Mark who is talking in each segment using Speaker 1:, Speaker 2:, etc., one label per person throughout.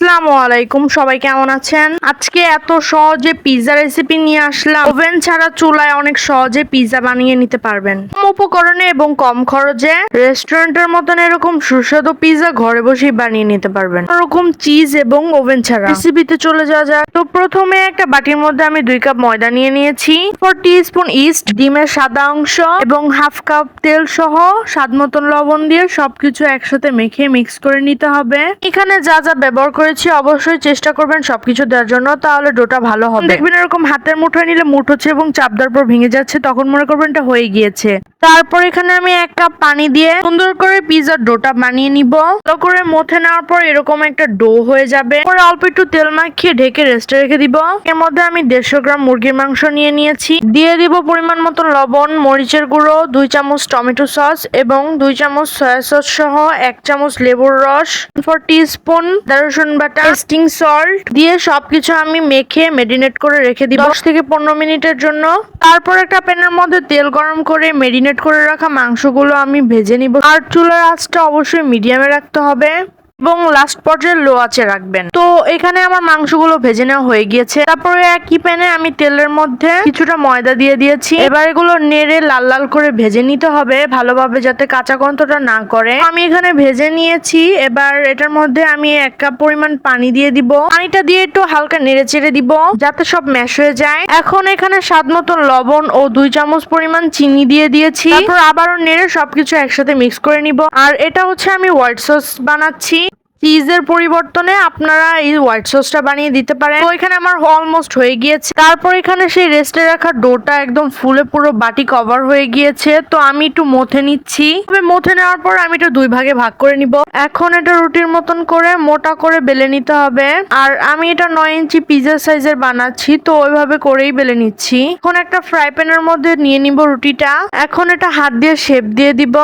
Speaker 1: আসসালামু আলাইকুম, সবাই কেমন আছেন? আজকে এত সহজে পিৎজা রেসিপি নিয়ে আসলাম। ওভেন ছাড়া চুলায় অনেক সহজে পিৎজা বানিয়ে নিতে পারবেন কম উপকরণে এবং কম খরচে। রেস্টুরেন্টের মতন এরকম সুস্বাদু পিৎজা ঘরে বসেই বানিয়ে নিতে পারবেন, ওরকম চিজ এবং ওভেন ছাড়া। রেসিপিতে চলে যাওয়া যাক। তো প্রথমে একটা বাটির মধ্যে আমি 2 কাপ ময়দা নিয়ে নিয়েছি, 4 টিস্পুন ইস্ট, ডিমের সাদা অংশ এবং হাফ কাপ তেল সহ স্বাদ মতন লবণ দিয়ে সবকিছু একসাথে মেখে মিক্স করে নিতে হবে। এখানে যা যা ব্যবহার করেছি অবশ্যই চেষ্টা করবেন সবকিছু দেওয়ার জন্য, তাহলে ডোটা ভালো হবে। দেখবেন এরকম হাতের মুঠোয় নিলে মুঠ হচ্ছে এবং চাপ দেওয়ার পর ভেঙে যাচ্ছে, তখন মনে করবেন এটা হয়ে গিয়েছে। তারপর এখানে আমি 1 কাপ পানি দিয়ে সুন্দর করে পিৎজার ডোটা বানিয়ে নিব। ভালো করে মথে নেওয়ার পর এরকম একটা ডো হয়ে যাবে। পরে অল্প একটু তেল মাখিয়ে ঢেকে রেস্টে রেখে দিব। এর মধ্যে আমি 150 গ্রাম মুরগির মাংস নিয়ে নিয়েছি। দিয়ে দিব পরিমাণ মতো লবণ, মরিচের গুঁড়ো, 2 চামচ টমেটো সস এবং 2 চামচ সয়া সস সহ 1 চামচ লেবুর রস, 4 টিস্পুন রসুন বাটা, টেস্টিং সল্ট দিয়ে সবকিছু আমি মেখে মেরিনেট করে রেখে দিব 10 থেকে 15 মিনিটের জন্য। তারপর একটা প্যানের মধ্যে তেল গরম করে মেরিনেট করে রাখা মাংসগুলো আমি ভেজে নিব। আর চুলার আঁচটা অবশ্যই মিডিয়ামে রাখতে হবে এবং লাস্ট পর্যায়ে লো আঁচে রাখবেন। তো এখানে আমার মাংসগুলো ভেজে নেওয়া হয়ে গিয়েছে। তারপরে একই প্যানে আমি তেলের মধ্যে কিছুটা ময়দা দিয়ে দিয়েছি। এবার এগুলো নেড়ে লাল লাল করে ভেজে নিতে হবে ভালোভাবে, যাতে কাঁচা গন্ধটা না করে। আমি এখানে ভেজে নিয়েছি। এবার এটার মধ্যে আমি 1 কাপ পরিমাণ পানি দিয়ে দিব। পানিটা দিয়ে একটু হালকা নেড়ে চেড়ে দিব যাতে সব ম্যাশ হয়ে যায়। এখন এখানে স্বাদ মতো লবণ ও 2 চামচ পরিমাণ চিনি দিয়ে দিয়েছি। তারপর আবারও নেড়ে সবকিছু একসাথে মিক্স করে নিব। আর এটা হচ্ছে আমি হোয়াইট সস বানাচ্ছি। চিজের পরিবর্তনে আপনারা এই হোয়াইট সসটা বানিয়ে দিতে পারেন। তো এখানে আমার অলমোস্ট হয়ে গিয়েছে। তারপর এখানে সেই রেস্টে রাখা ডোটা একদম ফুলে পুরো বাটি কভার হয়ে গিয়েছে। তো আমি একটু মথে নিচ্ছি। তবে মথে নেওয়ার পর আমি এটা 2 ভাগে ভাগ করে নিব। এখন এটা রুটির মতন করে মোটা করে বেলে নিতে হবে। আর আমি এটা 9 ইঞ্চি পিৎজা সাইজের বানাচ্ছি, তো ওইভাবে করেই বেলে নিচ্ছি। এখন একটা ফ্রাই প্যানের মধ্যে নিয়ে নিব রুটিটা। এখন এটা হাত দিয়ে শেপ দিয়ে দিব।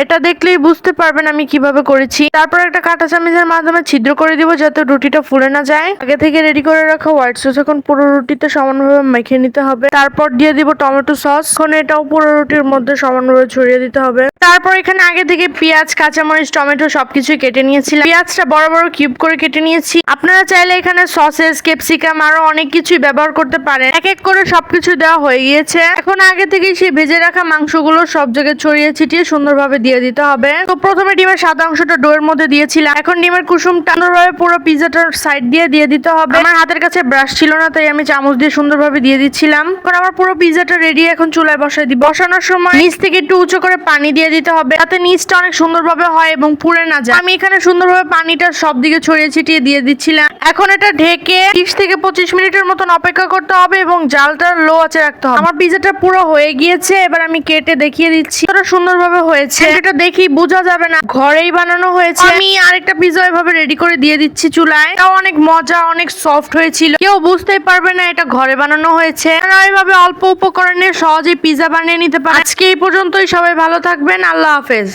Speaker 1: এটা দেখলেই বুঝতে পারবেন আমি কিভাবে করেছি। তারপর একটা কাঁটা চামচের মাধ্যমে ছিদ্র করে দিব যাতে রুটিটা ফুলে না যায়। আগে থেকে রেডি করে রাখা হোয়াইট সস এখন পুরো রুটিতে সমানভাবে মেখে নিতে হবে। তারপর দিয়ে দিব টমেটো সস। এখন এটাও পুরো রুটির মধ্যে সমানভাবে ছড়িয়ে দিতে হবে। তারপর এখানে আগে থেকে পেঁয়াজ, কাঁচামরিচ, টমেটো সবকিছুই কেটে নিয়েছিলাম। পেঁয়াজটা বড় বড় কিউব করে কেটে নিয়েছি। আপনারা চাইলে এখানে সসেস, ক্যাপসিকাম আরো অনেক কিছুই ব্যবহার করতে পারেন। এক এক করে সবকিছু দেওয়া হয়ে গিয়েছে। এখন আগে থেকে সেই ভেজে রাখা মাংসগুলো সব জায়গায় ছড়িয়ে ছিটিয়ে সুন্দরভাবে দিয়ে দিতে হবে। তো প্রথমে ডিমের সাদা অংশটা ডোয়ের মধ্যে দিয়েছিলাম। এখন ডিমের কুসুমটা সুন্দরভাবে পুরো পিৎজাটার সাইড দিয়ে দিতে হবে। আমার হাতের কাছে ব্রাশ ছিল না, তাই আমি চামচ দিয়ে সুন্দরভাবে দিয়ে দিচ্ছিলাম। এখন আমার পুরো পিৎজাটা রেডি। এখন চুলায় বসাই দিব। বসানোর সময় নিচ থেকে একটু উঁচু করে পানি দিয়ে দিতে হবে যাতে নিচটা অনেক সুন্দরভাবে হয় এবং পুড়ে না যায়। আমি এখানে সুন্দরভাবে পানিটা সব দিকে ছড়িয়ে ছিটিয়ে দিয়ে দিচ্ছিলাম। এখন এটা ঢেকে 30 থেকে 25 মিনিটের মতন অপেক্ষা করতে হবে এবং জালটা লো আঁচে রাখতে হবে। আমার পিৎজাটা পুরো হয়ে গিয়েছে। এবার আমি কেটে দেখিয়ে দিচ্ছি। এটা সুন্দরভাবে হয়েছে, এটা দেখি বোঝা যাবে না ঘরেই বানানো হয়েছে। আমি আরেকটা পিৎজা এভাবে রেডি করে দিয়ে দিচ্ছি চুলায়। এটাও অনেক মজা, অনেক সফট হয়েছিল। কেউ বুঝতেই পারবে না এটা ঘরে বানানো হয়েছে। এইভাবে অল্প উপকরণে সহজেই পিৎজা বানিয়ে নিতে পারেন। আজকে এই পর্যন্তই। সবাই ভালো থাকবেন। আল্লাহ হাফেজ।